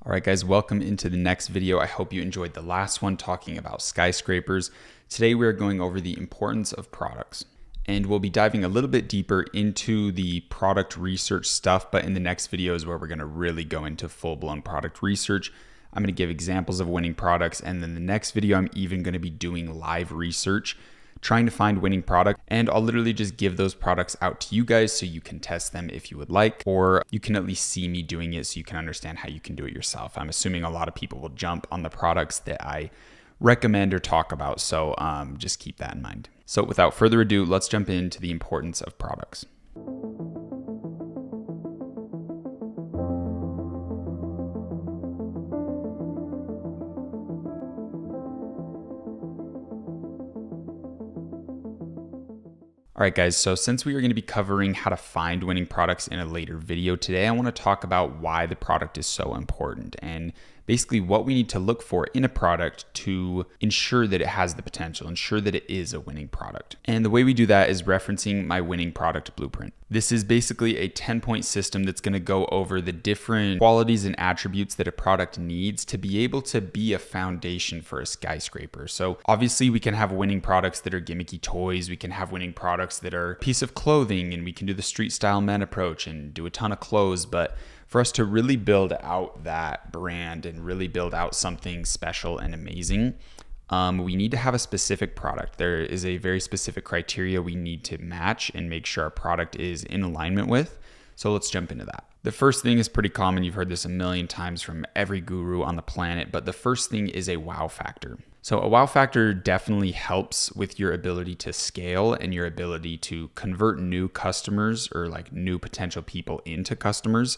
All right, guys, welcome into the next video. I hope you enjoyed the last one talking about skyscrapers. Today, we're going over the importance of products. And we'll be diving a little bit deeper into the product research stuff, but in the next video is where we're gonna really go into full-blown product research. I'm gonna give examples of winning products, and then the next video, I'm even gonna be doing live research, trying to find winning product, and I'll literally just give those products out to you guys so you can test them if you would like, or you can at least see me doing it so you can understand how you can do it yourself. I'm assuming a lot of people will jump on the products that I recommend or talk about, so just keep that in mind. So without further ado, let's jump into the importance of products. All right, guys, so since we are going to be covering how to find winning products in a later video today, I want to talk about why the product is so important and basically what we need to look for in a product to ensure that it has the potential, ensure that it is a winning product. And the way we do that is referencing my winning product blueprint. This is basically a 10-point system that's going to go over the different qualities and attributes that a product needs to be able to be a foundation for a skyscraper. So obviously we can have winning products that are gimmicky toys. We can have winning products that are a piece of clothing, and we can do the street style men approach and do a ton of clothes. But for us to really build out that brand and really build out something special and amazing, we need to have a specific product. There is a very specific criteria we need to match and make sure our product is in alignment with. So let's jump into that. The first thing is pretty common. You've heard this a million times from every guru on the planet, but the first thing is a wow factor. So a wow factor definitely helps with your ability to scale and your ability to convert new customers or like new potential people into customers.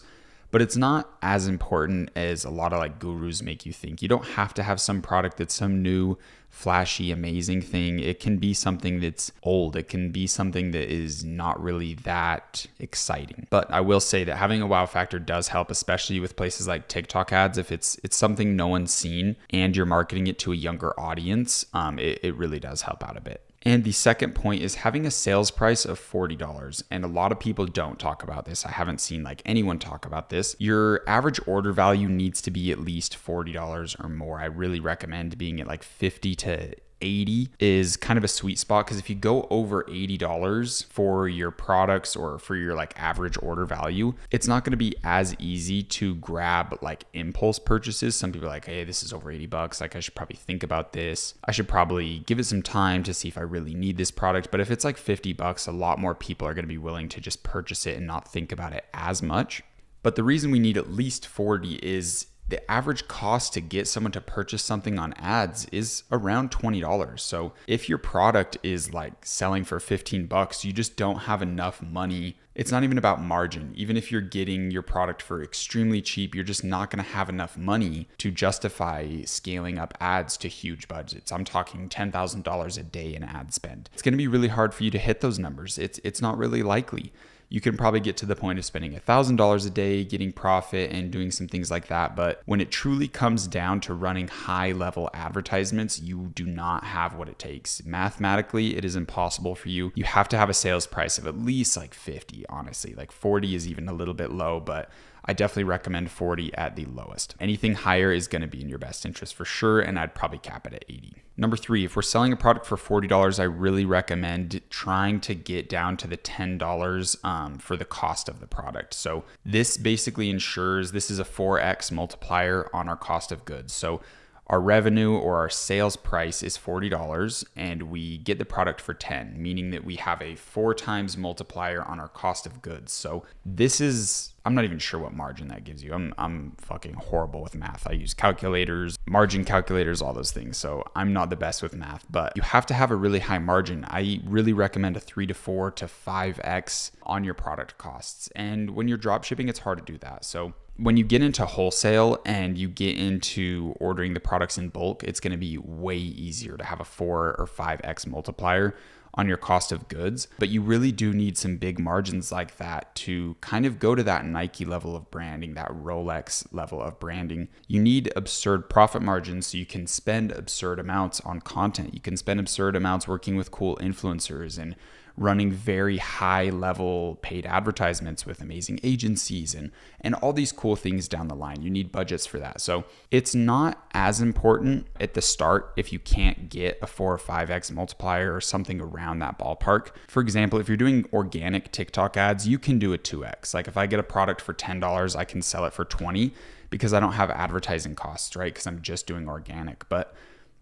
But it's not as important as a lot of like gurus make you think. You don't have to have some product that's some new, flashy, amazing thing. It can be something that's old. It can be something that is not really that exciting. But I will say that having a wow factor does help, especially with places like TikTok ads. If it's something no one's seen and you're marketing it to a younger audience, it really does help out a bit. And the second point is having a sales price of $40. And a lot of people don't talk about this. I haven't seen like anyone talk about this. Your average order value needs to be at least $40 or more. I really recommend being at like 50 to 80 is kind of a sweet spot, because if you go over $80 for your products or for your like average order value, it's not going to be as easy to grab like impulse purchases. Some people are like, hey, this is over $80. Like I should probably think about this. I should probably give it some time to see if I really need this product. But if it's like $50, a lot more people are going to be willing to just purchase it and not think about it as much. But the reason we need at least 40 is the average cost to get someone to purchase something on ads is around $20. So if your product is like selling for $15, you just don't have enough money. It's not even about margin. Even if you're getting your product for extremely cheap, you're just not going to have enough money to justify scaling up ads to huge budgets. I'm talking $10,000 a day in ad spend. It's going to be really hard for you to hit those numbers. It's not really likely. You can probably get to the point of spending $1,000 a day, getting profit and doing some things like that. But when it truly comes down to running high level advertisements, you do not have what it takes. Mathematically, it is impossible for you. You have to have a sales price of at least like 50, honestly. Like 40 is even a little bit low, but I definitely recommend 40 at the lowest. Anything higher is going to be in your best interest for sure, and I'd probably cap it at 80. Number 3, if we're selling a product for $40, I really recommend trying to get down to the $10 for the cost of the product. So this basically ensures this is a 4x multiplier on our cost of goods. So our revenue or our sales price is $40 and we get the product for 10, meaning that we have a 4 times multiplier on our cost of goods. So this is, I'm not even sure what margin that gives you. I'm fucking horrible with math. I use calculators, margin calculators, all those things. So I'm not the best with math, but you have to have a really high margin. I really recommend a 3 to 4 to 5x on your product costs. And when you're drop shipping, it's hard to do that. So when you get into wholesale and you get into ordering the products in bulk, it's going to be way easier to have a 4 or 5x multiplier on your cost of goods. But you really do need some big margins like that to kind of go to that Nike level of branding, that Rolex level of branding. You need absurd profit margins so you can spend absurd amounts on content. You can spend absurd amounts working with cool influencers and running very high level paid advertisements with amazing agencies and all these cool things down the line. You need budgets for that. So it's not as important at the start if you can't get a 4 or 5x multiplier or something around that ballpark. For example, if you're doing organic TikTok ads, you can do a 2x. Like if I get a product for $10, I can sell it for $20 because I don't have advertising costs, right? Because I'm just doing organic. But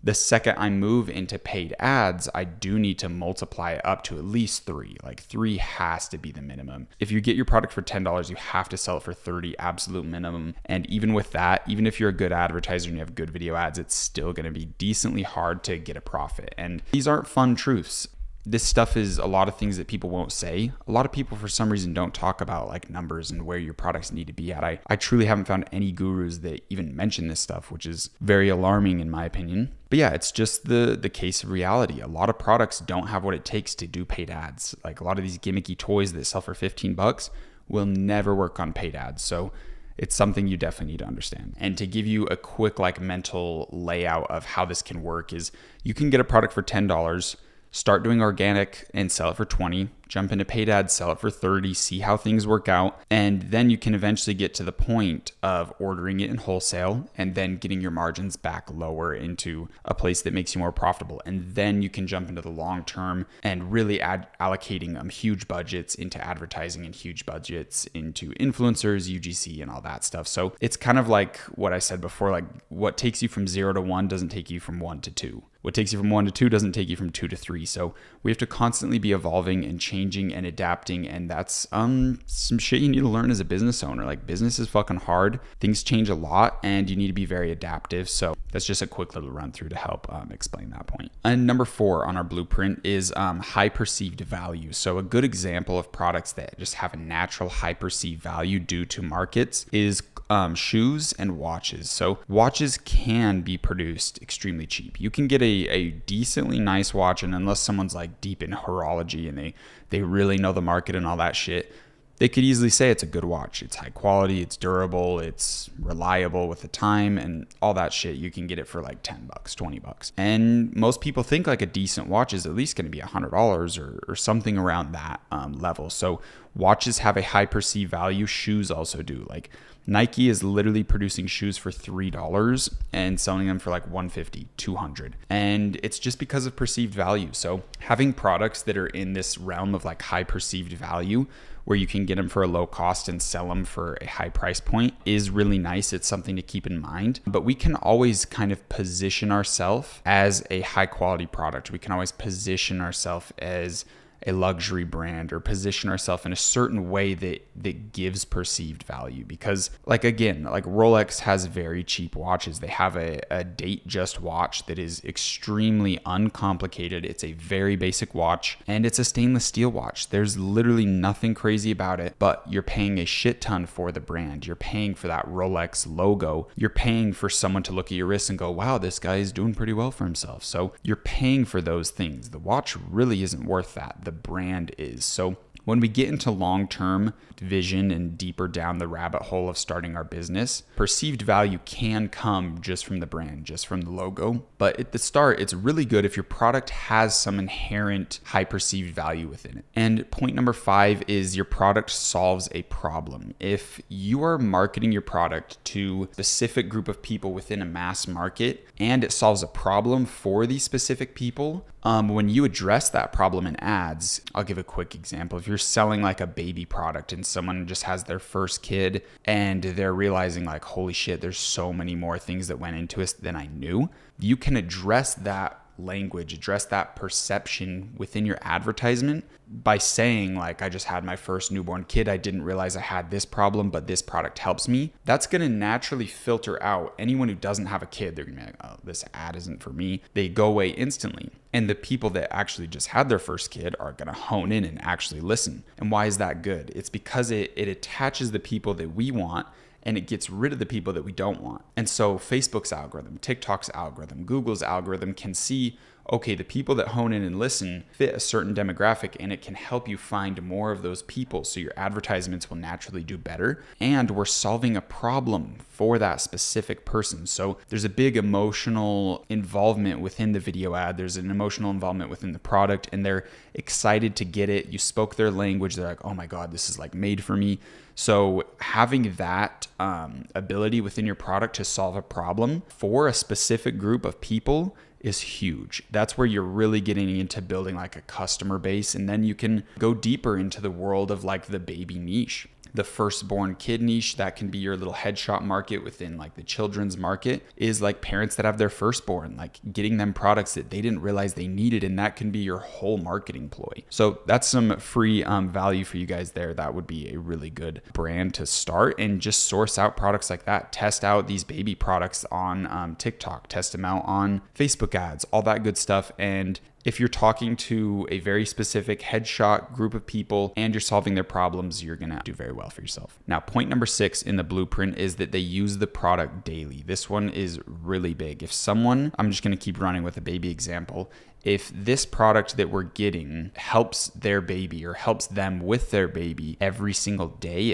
the second I move into paid ads, I do need to multiply it up to at least 3. Like 3 has to be the minimum. If you get your product for $10, you have to sell it for 30, absolute minimum. And even with that, even if you're a good advertiser and you have good video ads, it's still going to be decently hard to get a profit. And these aren't fun truths. This stuff is a lot of things that people won't say. A lot of people, for some reason, don't talk about like numbers and where your products need to be at. I truly haven't found any gurus that even mention this stuff, which is very alarming in my opinion. But yeah, it's just the case of reality. A lot of products don't have what it takes to do paid ads. Like a lot of these gimmicky toys that sell for $15 will never work on paid ads. So it's something you definitely need to understand. And to give you a quick like mental layout of how this can work is you can get a product for $10, start doing organic and sell it for 20, jump into paid ads, sell it for 30, see how things work out. And then you can eventually get to the point of ordering it in wholesale and then getting your margins back lower into a place that makes you more profitable. And then you can jump into the long term and really allocating huge budgets into advertising and huge budgets into influencers, UGC, and all that stuff. So it's kind of like what I said before, like what takes you from 0 to 1 doesn't take you from 1 to 2. What takes you from 1 to 2 doesn't take you from 2 to 3. So we have to constantly be evolving and changing and adapting. And that's some shit you need to learn as a business owner. Like business is fucking hard. Things change a lot and you need to be very adaptive. So that's just a quick little run through to help explain that point. And number 4 on our blueprint is high perceived value. So a good example of products that just have a natural high perceived value due to markets is shoes and watches. So watches can be produced extremely cheap. You can get a decently nice watch, and unless someone's like deep in horology and they really know the market and all that shit, they could easily say it's a good watch. It's high quality, it's durable, it's reliable with the time and all that shit. You can get it for like $10, $20. And most people think like a decent watch is at least going to be $100 or something around that level. So watches have a high perceived value. Shoes also do. Like Nike is literally producing shoes for $3 and selling them for like $150, $200. And it's just because of perceived value. So having products that are in this realm of like high perceived value where you can get them for a low cost and sell them for a high price point is really nice. It's something to keep in mind, but we can always kind of position ourselves as a high quality product. We can always position ourselves as a luxury brand or position ourselves in a certain way that gives perceived value. Because like, again, like Rolex has very cheap watches. They have a Datejust watch that is extremely uncomplicated. It's a very basic watch and it's a stainless steel watch. There's literally nothing crazy about it, but you're paying a shit ton for the brand. You're paying for that Rolex logo. You're paying for someone to look at your wrist and go, wow, this guy is doing pretty well for himself. So you're paying for those things. The watch really isn't worth that. The brand is. So when we get into long-term vision and deeper down the rabbit hole of starting our business, perceived value can come just from the brand, just from the logo. But at the start, it's really good if your product has some inherent high perceived value within it. And point number 5 is your product solves a problem. If you are marketing your product to a specific group of people within a mass market and it solves a problem for these specific people, when you address that problem in ads, I'll give a quick example. If you're selling like a baby product and someone just has their first kid and they're realizing like, holy shit, there's so many more things that went into it than I knew, you can address that language, address that perception within your advertisement by saying like, I just had my first newborn kid. I didn't realize I had this problem, but this product helps me. That's going to naturally filter out anyone who doesn't have a kid. They're going to be like, oh, this ad isn't for me. They go away instantly. And the people that actually just had their first kid are going to hone in and actually listen. And why is that good? It's because it attaches the people that we want and it gets rid of the people that we don't want. And so Facebook's algorithm, TikTok's algorithm, Google's algorithm can see, okay, the people that hone in and listen fit a certain demographic, and it can help you find more of those people. So your advertisements will naturally do better. And we're solving a problem for that specific person. So there's a big emotional involvement within the video ad. There's an emotional involvement within the product, and they're excited to get it. You spoke their language. They're like, oh my God, this is like made for me. So having that ability within your product to solve a problem for a specific group of people is huge. That's where you're really getting into building like a customer base. And then you can go deeper into the world of like the baby niche. The firstborn kid niche, that can be your little headshot market within like the children's market, is like parents that have their firstborn, like getting them products that they didn't realize they needed. And that can be your whole marketing ploy. So that's some free value for you guys there. That would be a really good brand to start, and just source out products like that. Test out these baby products on TikTok, test them out on Facebook ads, all that good stuff. And if you're talking to a very specific headshot group of people and you're solving their problems, you're going to do very well for yourself. Now, point number 6 in the blueprint is that they use the product daily. This one is really big. If someone, I'm just going to keep running with a baby example. If this product that we're getting helps their baby or helps them with their baby every single day,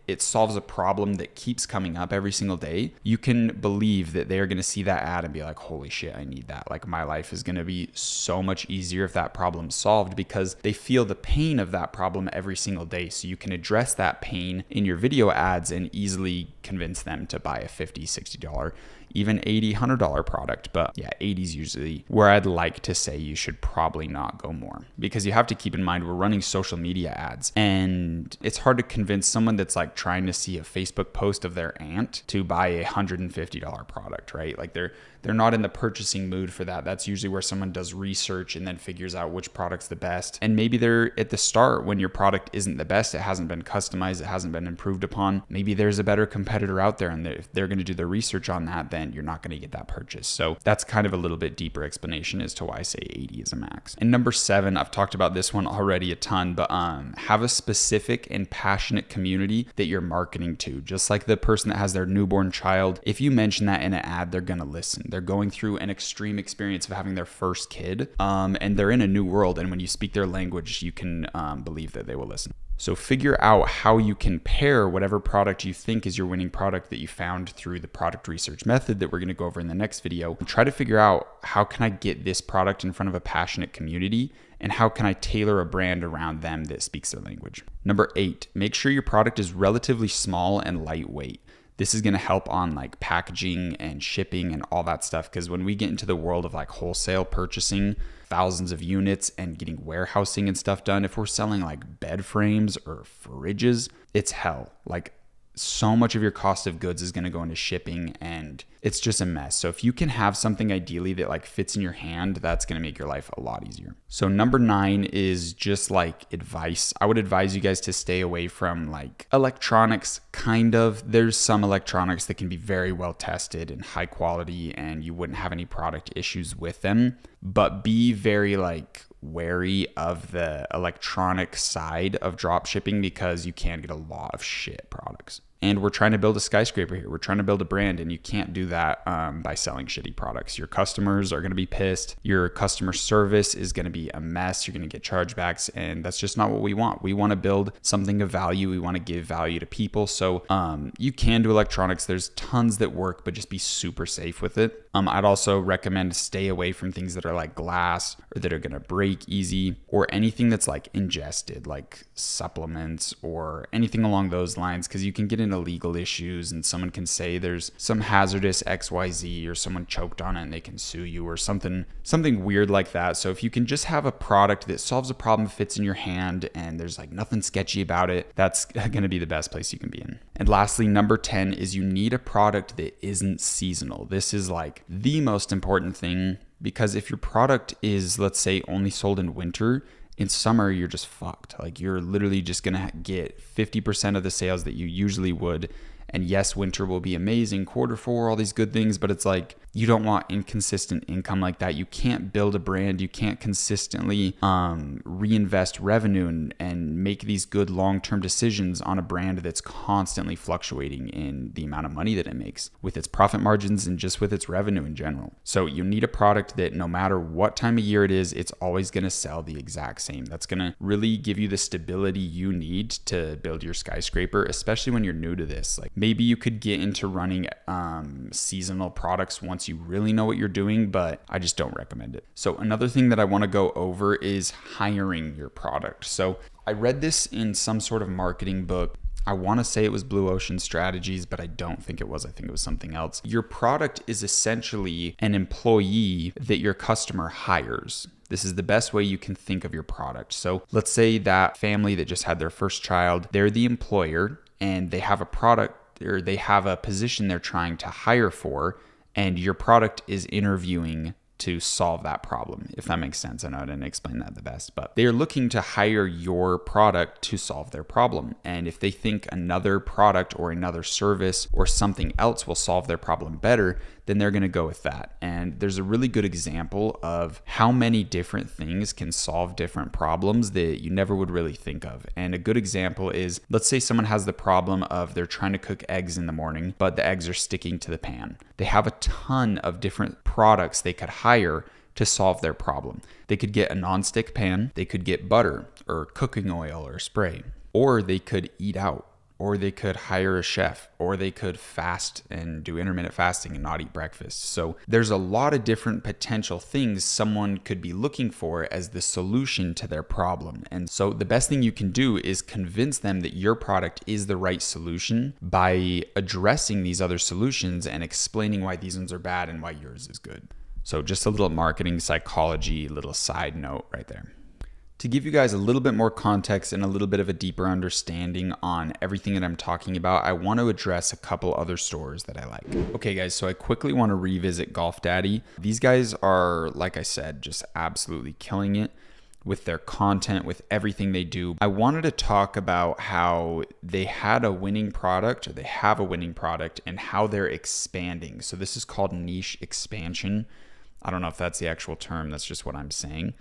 it solves a problem that keeps coming up every single day, you can believe that they're going to see that ad and be like, holy shit, I need that. Like my life is going to be so much easier if that problem's solved, because they feel the pain of that problem every single day. So you can address that pain in your video ads and easily convince them to buy a $50, $60, even $80, $100 product. But yeah, 80 is usually where I'd like to say you should probably not go more, because you have to keep in mind we're running social media ads, and it's hard to convince someone that's like trying to see a Facebook post of their aunt to buy a $150 product, right? Like they're not in the purchasing mood for that. That's usually where someone does research and then figures out which product's the best. And maybe they're at the start when your product isn't the best, it hasn't been customized, it hasn't been improved upon. Maybe there's a better competitor out there, and if they're going to do the research on that, then you're not going to get that purchase. So that's kind of a little bit deeper explanation as to why I say 80 is a max. And number 7, I've talked about this one already a ton, but have a specific and passionate community that you're marketing to. Just like the person that has their newborn child, if you mention that in an ad, they're going to listen. They're going through an extreme experience of having their first kid, and they're in a new world. And when you speak their language, you can believe that they will listen. So figure out how you can pair whatever product you think is your winning product that you found through the product research method that we're going to go over in the next video. Try to figure out, how can I get this product in front of a passionate community, and how can I tailor a brand around them that speaks their language? Number 8, make sure your product is relatively small and lightweight. This is going to help on like packaging and shipping and all that stuff, because when we get into the world of like wholesale purchasing thousands of units and getting warehousing and stuff done, if we're selling like bed frames or fridges, it's hell. Like so much of your cost of goods is going to go into shipping, and it's just a mess. So if you can have something ideally that like fits in your hand, that's going to make your life a lot easier. So number 9 is just like advice. I would advise you guys to stay away from like electronics. Kind of, there's some electronics that can be very well tested and high quality, and you wouldn't have any product issues with them, but be very like wary of the electronic side of drop shipping, because you can get a lot of shit products. And we're trying to build a skyscraper here. We're trying to build a brand, and you can't do that by selling shitty products. Your customers are going to be pissed. Your customer service is going to be a mess. You're going to get chargebacks, and that's just not what we want. We want to build something of value. We want to give value to people. So you can do electronics. There's tons that work, but just be super safe with it. I'd also recommend stay away from things that are like glass or that are going to break easy, or anything that's like ingested, like supplements or anything along those lines, because you can get into legal issues and someone can say there's some hazardous XYZ, or someone choked on it and they can sue you, or something weird like that. So if you can just have a product that solves a problem, fits in your hand, and there's like nothing sketchy about it, that's going to be the best place you can be in. And lastly, number 10 is you need a product that isn't seasonal. This is like the most important thing, because if your product is, let's say, only sold in winter, in summer, you're just fucked. Like you're literally just going to get 50% of the sales that you usually would. And yes, winter will be amazing, Q4, all these good things, but it's like, you don't want inconsistent income like that. You can't build a brand. You can't consistently reinvest revenue and make these good long-term decisions on a brand that's constantly fluctuating in the amount of money that it makes with its profit margins and just with its revenue in general. So you need a product that no matter what time of year it is, it's always going to sell the exact same. That's going to really give you the stability you need to build your skyscraper, especially when you're new to this. Like maybe you could get into running seasonal products once you really know what you're doing, but I just don't recommend it. So another thing that I want to go over is hiring your product. So I read this in some sort of marketing book. I want to say it was Blue Ocean Strategies, but I don't think it was. I think it was something else. Your product is essentially an employee that your customer hires. This is the best way you can think of your product. So let's say that family that just had their first child, they're the employer and they have a product or they have a position they're trying to hire for, and your product is interviewing to solve that problem, if that makes sense. I know I didn't explain that the best, but they're looking to hire your product to solve their problem. And if they think another product or another service or something else will solve their problem better, then they're going to go with that. And there's a really good example of how many different things can solve different problems that you never would really think of. And a good example is, let's say someone has the problem of they're trying to cook eggs in the morning, but the eggs are sticking to the pan. They have a ton of different products they could hire to solve their problem. They could get a nonstick pan, they could get butter or cooking oil or spray, or they could eat out, or they could hire a chef, or they could fast and do intermittent fasting and not eat breakfast. So there's a lot of different potential things someone could be looking for as the solution to their problem. And so the best thing you can do is convince them that your product is the right solution by addressing these other solutions and explaining why these ones are bad and why yours is good. So just a little marketing psychology, little side note right there. To give you guys a little bit more context and a little bit of a deeper understanding on everything that I'm talking about, I want to address a couple other stores that I like. Okay guys, so I quickly want to revisit Golf Daddy. These guys are, like I said, just absolutely killing it with their content, with everything they do. I wanted to talk about how they had a winning product, or they have a winning product, and how they're expanding. So this is called niche expansion. I don't know if that's the actual term, that's just what I'm saying.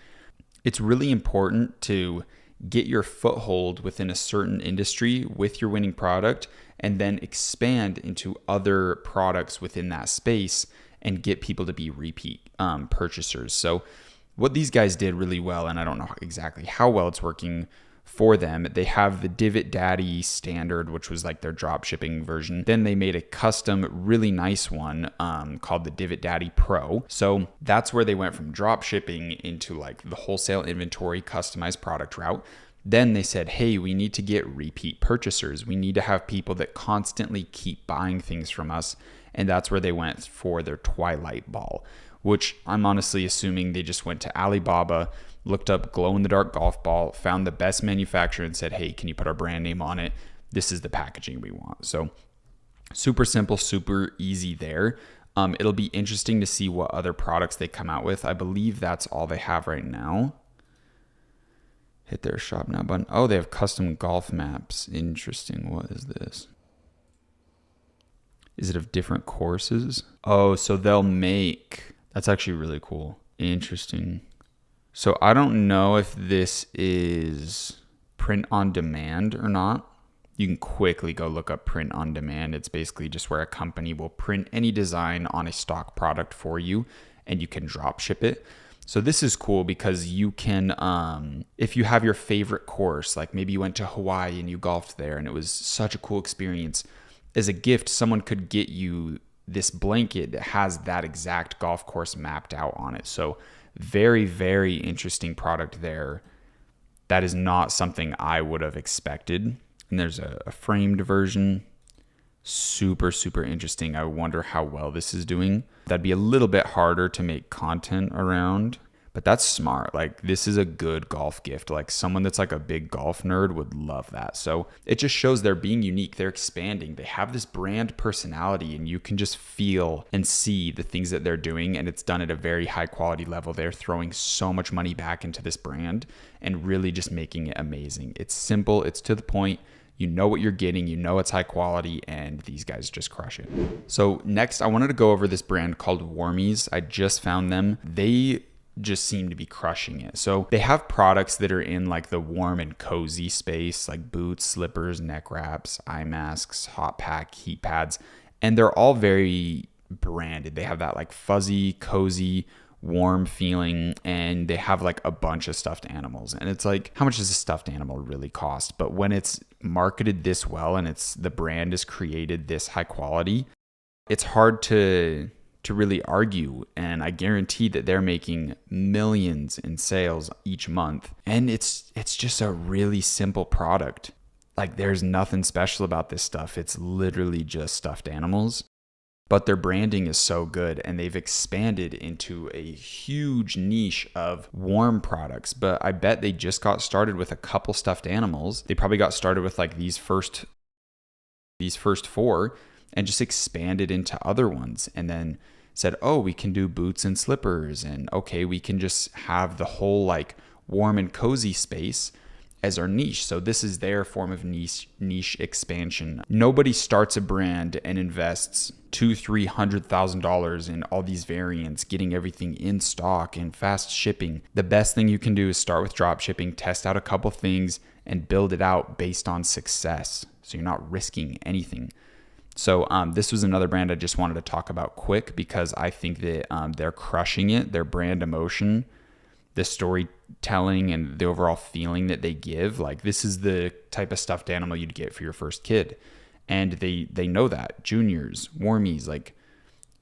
It's really important to get your foothold within a certain industry with your winning product and then expand into other products within that space and get people to be repeat purchasers. So what these guys did really well, and I don't know exactly how well it's working for them, they have the Divot Daddy standard, which was like their drop shipping version. Then they made a custom, really nice one called the Divot Daddy Pro. So that's where they went from drop shipping into like the wholesale inventory, customized product route. Then they said, hey, we need to get repeat purchasers. We need to have people that constantly keep buying things from us. And that's where they went for their Twilight Ball, which I'm honestly assuming they just went to Alibaba, looked up glow-in-the-dark golf ball, found the best manufacturer and said, hey, can you put our brand name on it? This is the packaging we want. So super simple, super easy there. It'll be interesting to see what other products they come out with. I believe that's all they have right now. Hit their shop now button. Oh, they have custom golf maps. Interesting. What is this? Is it of different courses? Oh, so they'll make... That's actually really cool. Interesting. So I don't know if this is print on demand or not. You can quickly go look up print on demand. It's basically just where a company will print any design on a stock product for you and you can drop ship it. So this is cool because you can, if you have your favorite course, like maybe you went to Hawaii and you golfed there and it was such a cool experience, as a gift, someone could get you this blanket that has that exact golf course mapped out on it. So very, very interesting product there. That is not something I would have expected. And there's a framed version. Super, super interesting. I wonder how well this is doing. That'd be a little bit harder to make content around, but that's smart. Like this is a good golf gift. Like someone that's like a big golf nerd would love that. So it just shows they're being unique. They're expanding. They have this brand personality and you can just feel and see the things that they're doing. And it's done at a very high quality level. They're throwing so much money back into this brand and really just making it amazing. It's simple. It's to the point. You know what you're getting, you know it's high quality, and these guys just crush it. So next, I wanted to go over this brand called Warmies. I just found them. They just seem to be crushing it. So they have products that are in like the warm and cozy space, like boots, slippers, neck wraps, eye masks, hot pack, heat pads, and they're all very branded. They have that like fuzzy, cozy, warm feeling, and they have like a bunch of stuffed animals. And it's like, how much does a stuffed animal really cost? But when it's marketed this well and the brand is created this high quality, it's hard to really argue. And I guarantee that they're making millions in sales each month. And it's just a really simple product. Like there's nothing special about this stuff. It's literally just stuffed animals. But their branding is so good, and they've expanded into a huge niche of warm products. But I bet they just got started with a couple stuffed animals. They probably got started with like these first 4 and just expanded into other ones, and then said, oh, we can do boots and slippers, and okay, we can just have the whole like warm and cozy space as our niche. So this is their form of niche expansion. Nobody starts a brand and invests $200,000-$300,000 in all these variants, getting everything in stock and fast shipping. The best thing you can do is start with drop shipping, test out a couple things, and build it out based on success. So you're not risking anything. So this was another brand I just wanted to talk about quick, because I think that they're crushing it. Their brand emotion, the storytelling, and the overall feeling that they give, like this is the type of stuffed animal you'd get for your first kid. And they know that. Juniors, Warmies, like,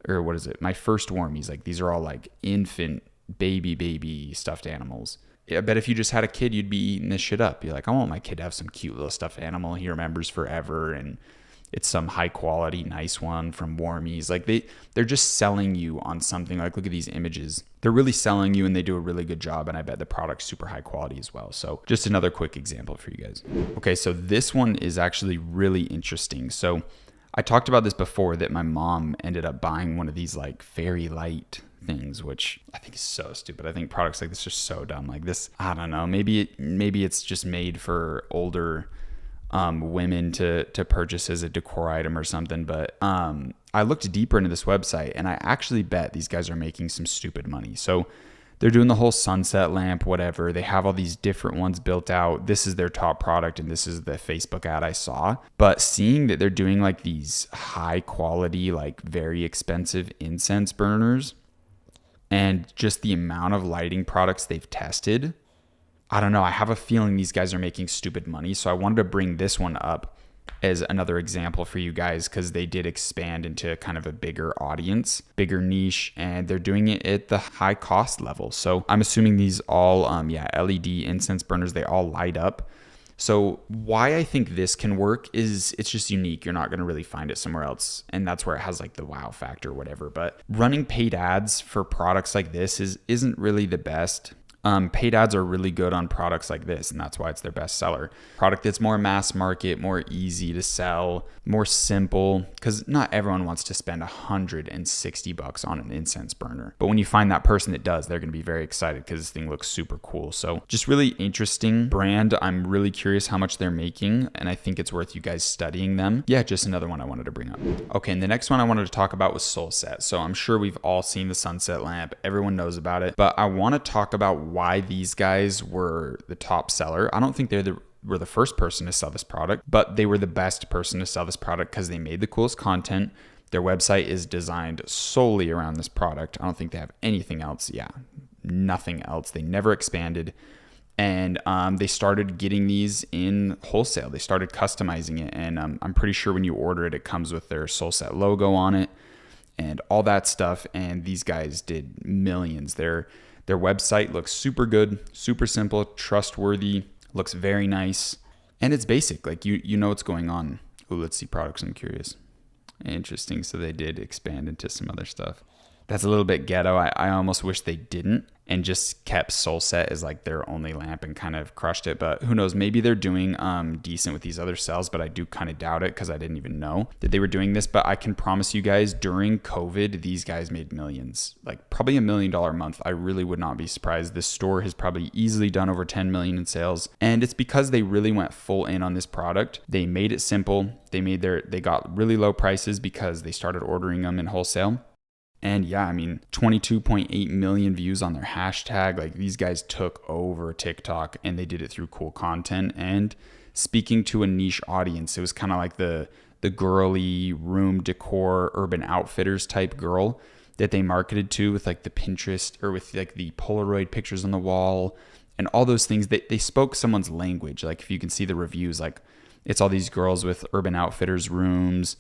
or what is it? My first Warmies, like these are all like infant, baby stuffed animals. I bet if you just had a kid, you'd be eating this shit up. You're like, I want my kid to have some cute little stuffed animal he remembers forever, and it's some high quality, nice one from Warmies. Like they're just selling you on something. Like, look at these images. They're really selling you, and they do a really good job. And I bet the product's super high quality as well. So just another quick example for you guys. Okay, so this one is actually really interesting. So I talked about this before, that my mom ended up buying one of these like Fairy Light things, which I think is so stupid. I think products like this are so dumb. Like this, I don't know. Maybe it's just made for older women to purchase as a decor item or something. But I looked deeper into this website, and I actually bet these guys are making some stupid money. So they're doing the whole sunset lamp, whatever. They have all these different ones built out. This is their top product, and this is the Facebook ad I saw. But seeing that they're doing like these high quality, like very expensive incense burners, and just the amount of lighting products they've tested, I don't know. I have a feeling these guys are making stupid money. So I wanted to bring this one up as another example for you guys, because they did expand into kind of a bigger audience, bigger niche, and they're doing it at the high cost level. So I'm assuming these all, LED incense burners, they all light up. So why I think this can work is it's just unique. You're not going to really find it somewhere else. And that's where it has like the wow factor or whatever. But running paid ads for products like this isn't really the best. Paid ads are really good on products like this, and that's why it's their best seller. Product that's more mass market, more easy to sell, more simple, because not everyone wants to spend $160 on an incense burner. But when you find that person that does, they're going to be very excited because this thing looks super cool. So just really interesting brand. I'm really curious how much they're making, and I think it's worth you guys studying them. Yeah, just another one I wanted to bring up. Okay, and the next one I wanted to talk about was Solset. So I'm sure we've all seen the sunset lamp. Everyone knows about it, but I want to talk about why these guys were the top seller. I don't think were the first person to sell this product, but they were the best person to sell this product because they made the coolest content. Their website is designed solely around this product. I don't think they have anything else. Yeah, nothing else. They never expanded. And they started getting these in wholesale. They started customizing it. And I'm pretty sure when you order it, it comes with their Solset logo on it and all that stuff. And these guys did millions. Their website looks super good, super simple, trustworthy, looks very nice, and it's basic. Like you know what's going on. Ooh, let's see products. I'm curious. Interesting. So they did expand into some other stuff. That's a little bit ghetto. I almost wish they didn't and just kept Solset as like their only lamp and kind of crushed it. But who knows? Maybe they're doing decent with these other cells, but I do kind of doubt it because I didn't even know that they were doing this. But I can promise you guys, during COVID, these guys made millions, like probably $1 million a month. I really would not be surprised. This store has probably easily done over 10 million in sales. And it's because they really went full in on this product. They made it simple. They got really low prices because they started ordering them in wholesale. And yeah, I mean, 22.8 million views on their hashtag. Like, these guys took over TikTok and they did it through cool content and speaking to a niche audience. It was kind of like the girly room decor, Urban Outfitters type girl that they marketed to with like the Pinterest or with like the Polaroid pictures on the wall and all those things. They spoke someone's language. Like, if you can see the reviews, like it's all these girls with Urban Outfitters rooms,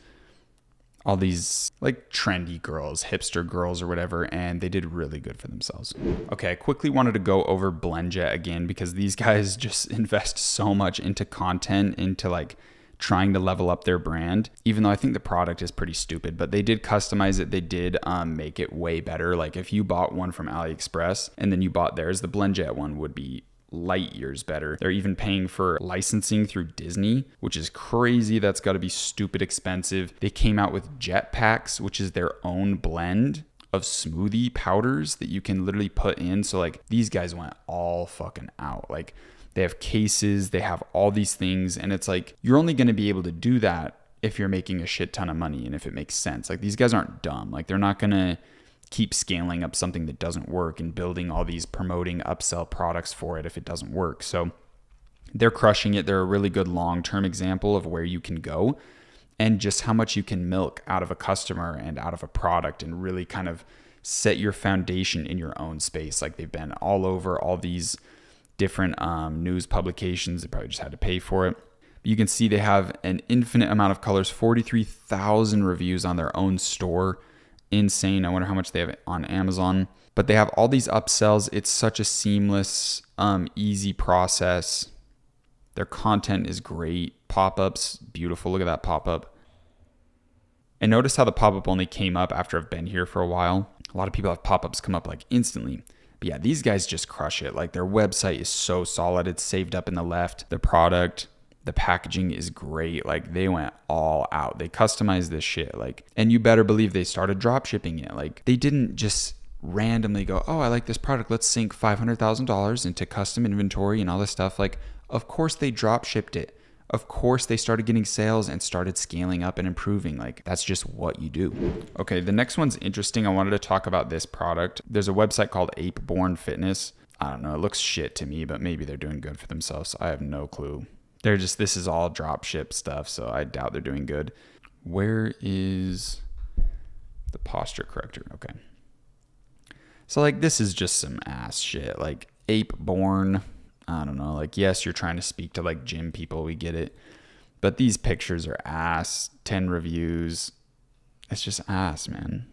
all these like trendy girls, hipster girls or whatever, and they did really good for themselves. Okay, I quickly wanted to go over BlendJet again because these guys just invest so much into content, into like trying to level up their brand, even though I think the product is pretty stupid, but they did customize it. They did make it way better. Like, if you bought one from AliExpress and then you bought theirs, the BlendJet one would be light years better. They're even paying for licensing through Disney, which is crazy. That's got to be stupid expensive. They came out with Jet Packs, which is their own blend of smoothie powders that you can literally put in. So like, these guys went all fucking out. Like, they have cases, they have all these things, and it's like, you're only going to be able to do that if you're making a shit ton of money and if it makes sense. Like, these guys aren't dumb. Like, they're not going to keep scaling up something that doesn't work and building all these promoting upsell products for it if it doesn't work. So they're crushing it. They're a really good long-term example of where you can go and just how much you can milk out of a customer and out of a product and really kind of set your foundation in your own space. Like, they've been all over all these different news publications. They probably just had to pay for it. You can see they have an infinite amount of colors, 43,000 reviews on their own store. Insane. I wonder how much they have on Amazon. But they have all these upsells. It's such a seamless, easy process. Their content is great. Pop-ups, beautiful. Look at that pop-up. And notice how the pop-up only came up after I've been here for a while. A lot of people have pop-ups come up like instantly. But yeah, these guys just crush it. Like, their website is so solid. It's saved up in the left. The product, the packaging is great. Like, they went all out. They customized this shit. Like, and you better believe they started drop shipping it. Like, they didn't just randomly go, oh, I like this product, let's sink $500,000 into custom inventory and all this stuff. Like, of course they drop shipped it. Of course they started getting sales and started scaling up and improving. Like, that's just what you do. Okay, the next one's interesting. I wanted to talk about this product. There's a website called Apeborn Fitness. I don't know, it looks shit to me, but maybe they're doing good for themselves. I have no clue. This is all drop ship stuff, so I doubt they're doing good. Where is the posture corrector? Okay. So like, this is just some ass shit. Like, Apeborn, I don't know. Like, yes, you're trying to speak to like gym people. We get it. But these pictures are ass. 10 reviews. It's just ass, man.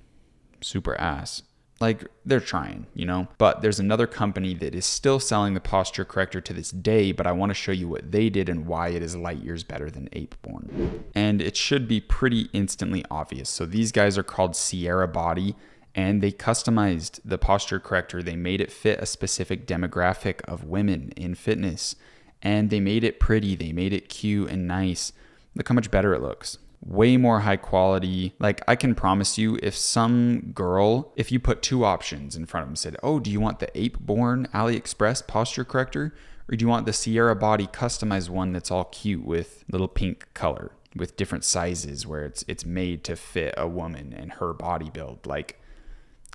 Super ass. Like, they're trying, you know? But there's another company that is still selling the posture corrector to this day, but I want to show you what they did and why it is light years better than Apeborn. And it should be pretty instantly obvious. So these guys are called Sierra Body, and they customized the posture corrector. They made it fit a specific demographic of women in fitness, and they made it pretty. They made it cute and nice. Look how much better it looks. Way more high quality. Like, I can promise you, if some girl, if you put two options in front of them, said, oh, do you want the Apeborn AliExpress posture corrector, or do you want the Sierra Body customized one that's all cute with little pink color with different sizes where it's made to fit a woman and her body build? Like,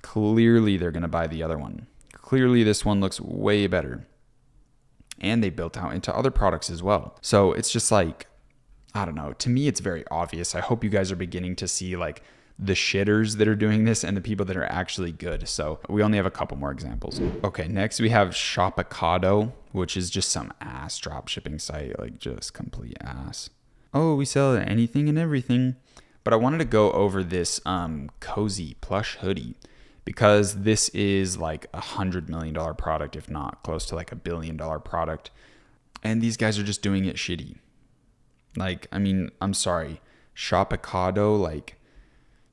clearly they're going to buy the other one. Clearly this one looks way better. And they built out into other products as well. So it's just like, I don't know. To me, it's very obvious. I hope you guys are beginning to see like the shitters that are doing this and the people that are actually good. So we only have a couple more examples. Okay, next we have Shopicado, which is just some ass drop shipping site, like just complete ass. Oh, we sell anything and everything. But I wanted to go over this cozy plush hoodie because this is like $100 million product, if not close to like $1 billion product. And these guys are just doing it shitty. Like, I mean, I'm sorry, Shopicado, like,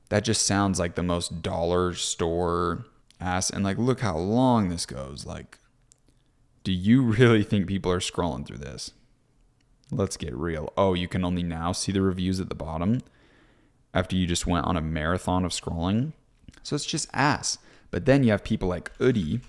That just sounds like the most dollar store ass. And like, look how long this goes. Like, do you really think people are scrolling through this? Let's get real. Oh, you can only now see the reviews at the bottom after you just went on a marathon of scrolling. So it's just ass. But then you have people like Udi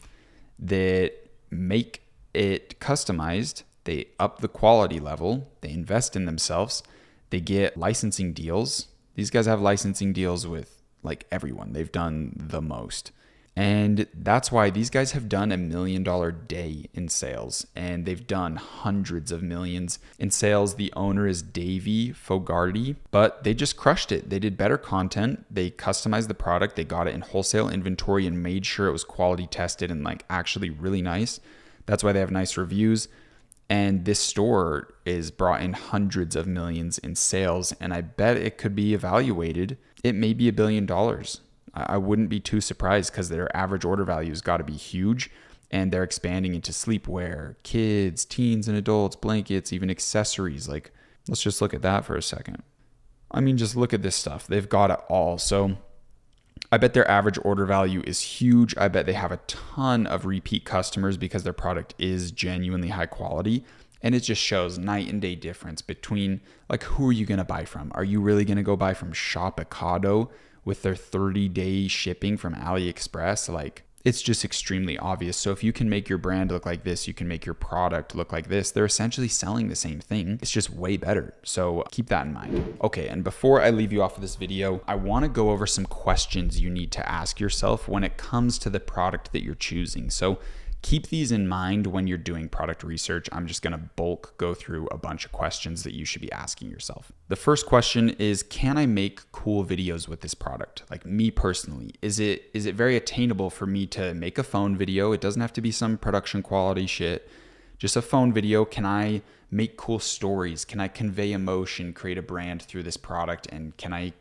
that make it customized. They up the quality level. They invest in themselves. They get licensing deals. These guys have licensing deals with like everyone. They've done the most. And that's why these guys have done $1 million day in sales, and they've done hundreds of millions in sales. The owner is Davey Fogarty, but they just crushed it. They did better content. They customized the product. They got it in wholesale inventory and made sure it was quality tested and like actually really nice. That's why they have nice reviews. And this store is brought in hundreds of millions in sales, and I bet it could be evaluated. It may be $1 billion. I wouldn't be too surprised because their average order value has got to be huge, and they're expanding into sleepwear, kids, teens and adults, blankets, even accessories. Like, let's just look at that for a second. I mean, just look at this stuff. They've got it all. So I bet their average order value is huge. I bet they have a ton of repeat customers because their product is genuinely high quality. And it just shows night and day difference between like, who are you going to buy from? Are you really going to go buy from Shopicado with their 30-day shipping from AliExpress? Like, it's just extremely obvious. So if you can make your brand look like this, you can make your product look like this. They're essentially selling the same thing. It's just way better. So keep that in mind. Okay, and before I leave you off of this video, I want to go over some questions you need to ask yourself when it comes to the product that you're choosing. So keep these in mind when you're doing product research. I'm just going to bulk go through a bunch of questions that you should be asking yourself. The first question is, can I make cool videos with this product? Like me personally, is it very attainable for me to make a phone video? It doesn't have to be some production quality shit. Just a phone video. Can I make cool stories? Can I convey emotion, create a brand through this product? And can I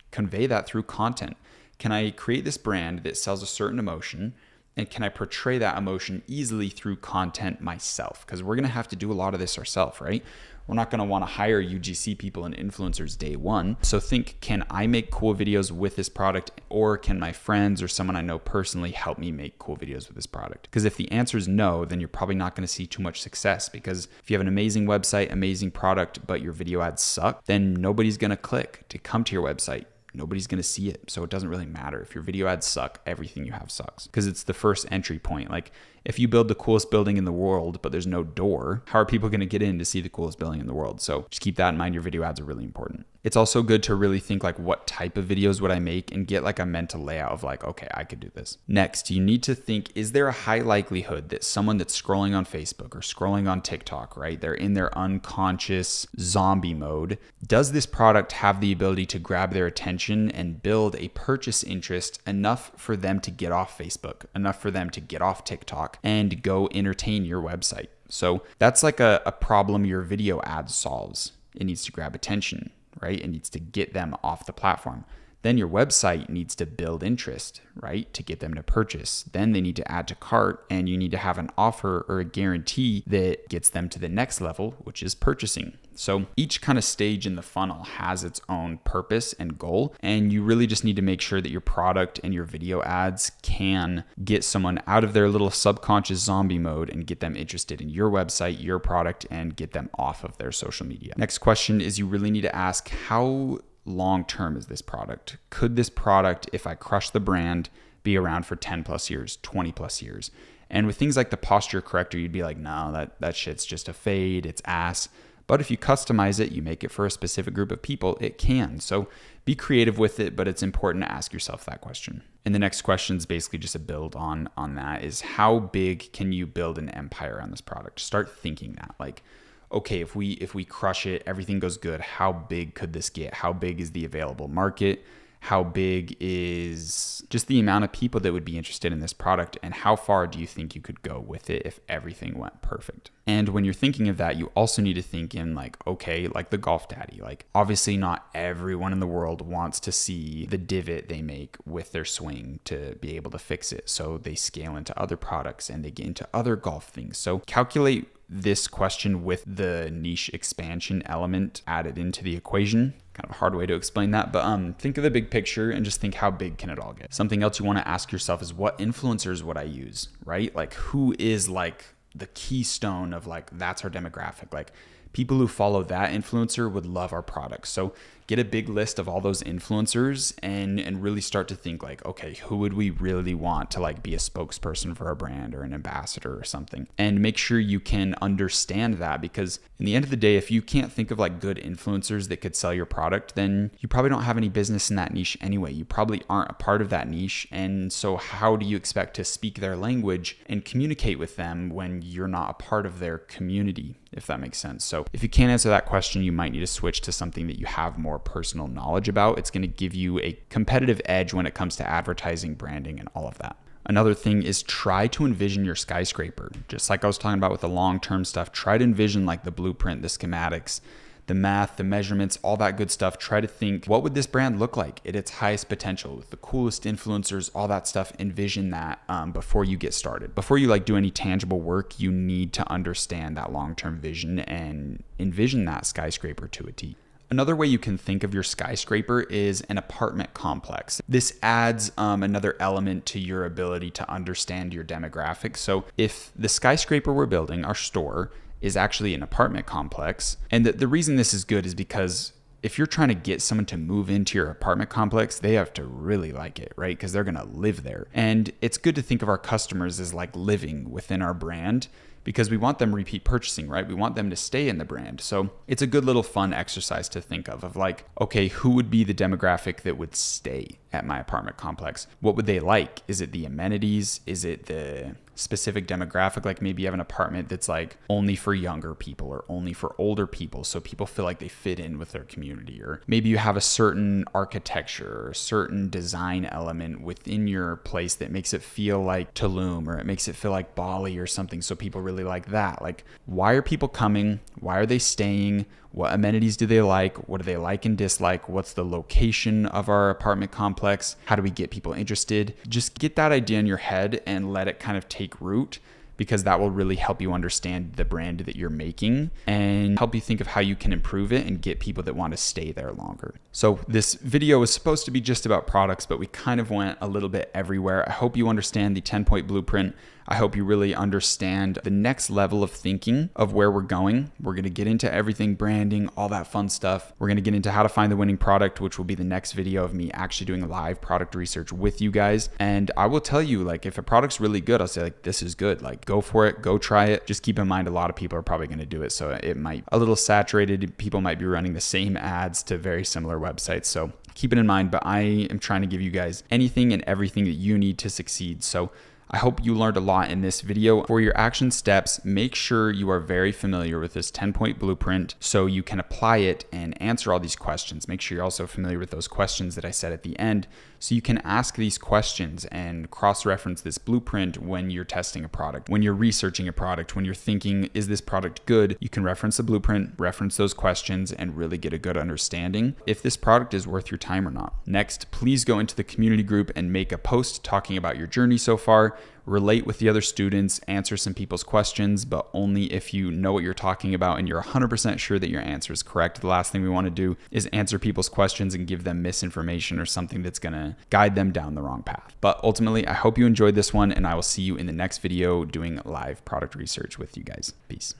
convey that through content? Can I create this brand that sells a certain emotion? And can I portray that emotion easily through content myself? Because we're going to have to do a lot of this ourselves, right? We're not going to want to hire UGC people and influencers day one. So think, can I make cool videos with this product, or can my friends or someone I know personally help me make cool videos with this product? Because if the answer is no, then you're probably not going to see too much success, because if you have an amazing website, amazing product, but your video ads suck, then nobody's going to click to come to your website. Nobody's going to see it. So it doesn't really matter. If your video ads suck, everything you have sucks, because it's the first entry point. Like if you build the coolest building in the world, but there's no door, how are people going to get in to see the coolest building in the world? So just keep that in mind. Your video ads are really important. It's also good to really think like, what type of videos would I make, and get like a mental layout of like, okay, I could do this. Next, you need to think, is there a high likelihood that someone that's scrolling on Facebook or scrolling on TikTok, right? They're in their unconscious zombie mode. Does this product have the ability to grab their attention and build a purchase interest enough for them to get off Facebook, enough for them to get off TikTok and go entertain your website? So that's like a problem your video ad solves. It needs to grab attention, right? It needs to get them off the platform. Then your website needs to build interest, right? To get them to purchase. Then they need to add to cart, and you need to have an offer or a guarantee that gets them to the next level, which is purchasing. So each kind of stage in the funnel has its own purpose and goal, and you really just need to make sure that your product and your video ads can get someone out of their little subconscious zombie mode and get them interested in your website, your product, and get them off of their social media. Next question is, you really need to ask, how long-term is this product? Could this product, if I crush the brand, be around for 10 plus years, 20 plus years? And with things like the posture corrector, you'd be like, no, that shit's just a fade, it's ass. But if you customize it, you make it for a specific group of people, it can. So be creative with it, but it's important to ask yourself that question. And the next question is basically just a build on that, is how big can you build an empire on this product? Start thinking that, like, okay, if we crush it, everything goes good, how big could this get? How big is the available market? How big is just the amount of people that would be interested in this product? And how far do you think you could go with it if everything went perfect? And when you're thinking of that, you also need to think in like, okay, like the Golf Daddy, like obviously not everyone in the world wants to see the divot they make with their swing to be able to fix it. So they scale into other products and they get into other golf things. So calculate this question with the niche expansion element added into the equation. Kind of a hard way to explain that, but think of the big picture and just think how big can it all get. Something else you want to ask yourself is, what influencers would I use, right? Like, who is like the keystone of like, that's our demographic. Like, people who follow that influencer would love our product. So get a big list of all those influencers and really start to think like, okay, who would we really want to like be a spokesperson for our brand or an ambassador or something? And make sure you can understand that, because in the end of the day, if you can't think of like good influencers that could sell your product, then you probably don't have any business in that niche anyway. You probably aren't a part of that niche. And so how do you expect to speak their language and communicate with them when you're not a part of their community, if that makes sense? So if you can't answer that question, you might need to switch to something that you have more personal knowledge about. It's going to give you a competitive edge when it comes to advertising, branding, and all of that. Another thing is try to envision your skyscraper. Just like I was talking about with the long-term stuff, try to envision like the blueprint, the schematics, the math, the measurements, all that good stuff. Try to think, what would this brand look like at its highest potential with the coolest influencers, all that stuff. Envision that before you get started. Before you like do any tangible work, you need to understand that long-term vision and envision that skyscraper to a T. Another way you can think of your skyscraper is an apartment complex. This adds another element to your ability to understand your demographic. So if the skyscraper we're building, our store, is actually an apartment complex, and the reason this is good is because if you're trying to get someone to move into your apartment complex, they have to really like it, right? Because they're going to live there. And it's good to think of our customers as like living within our brand, because we want them repeat purchasing, right? We want them to stay in the brand. So it's a good little fun exercise to think of like, okay, who would be the demographic that would stay at my apartment complex? What would they like? Is it the amenities? Is it the specific demographic? Like maybe you have an apartment that's like only for younger people or only for older people, so people feel like they fit in with their community. Or maybe you have a certain architecture or a certain design element within your place that makes it feel like Tulum, or it makes it feel like Bali or something, so people really like that. Like, why are people coming? Why are they staying? What amenities do they like? What do they like and dislike? What's the location of our apartment complex? How do we get people interested? Just get that idea in your head and let it kind of take root, because that will really help you understand the brand that you're making and help you think of how you can improve it and get people that want to stay there longer. So this video was supposed to be just about products, but we kind of went a little bit everywhere. I hope you understand the 10-point blueprint. I hope you really understand the next level of thinking of where we're going. We're going to get into everything, branding, all that fun stuff. We're going to get into how to find the winning product, which will be the next video of me actually doing live product research with you guys. And I will tell you, like, if a product's really good, I'll say like, this is good. Like, go for it, go try it. Just keep in mind, a lot of people are probably going to do it. So it might a little saturated. People might be running the same ads to very similar websites. So keep it in mind, but I am trying to give you guys anything and everything that you need to succeed. So I hope you learned a lot in this video. For your action steps, make sure you are very familiar with this 10-point blueprint so you can apply it and answer all these questions. Make sure you're also familiar with those questions that I said at the end, so you can ask these questions and cross-reference this blueprint when you're testing a product, when you're researching a product, when you're thinking, is this product good? You can reference the blueprint, reference those questions, and really get a good understanding if this product is worth your time or not. Next, please go into the community group and make a post talking about your journey so far. Relate with the other students, answer some people's questions, but only if you know what you're talking about and you're 100% sure that your answer is correct. The last thing we want to do is answer people's questions and give them misinformation or something that's going to guide them down the wrong path. But ultimately, I hope you enjoyed this one, and I will see you in the next video doing live product research with you guys. Peace.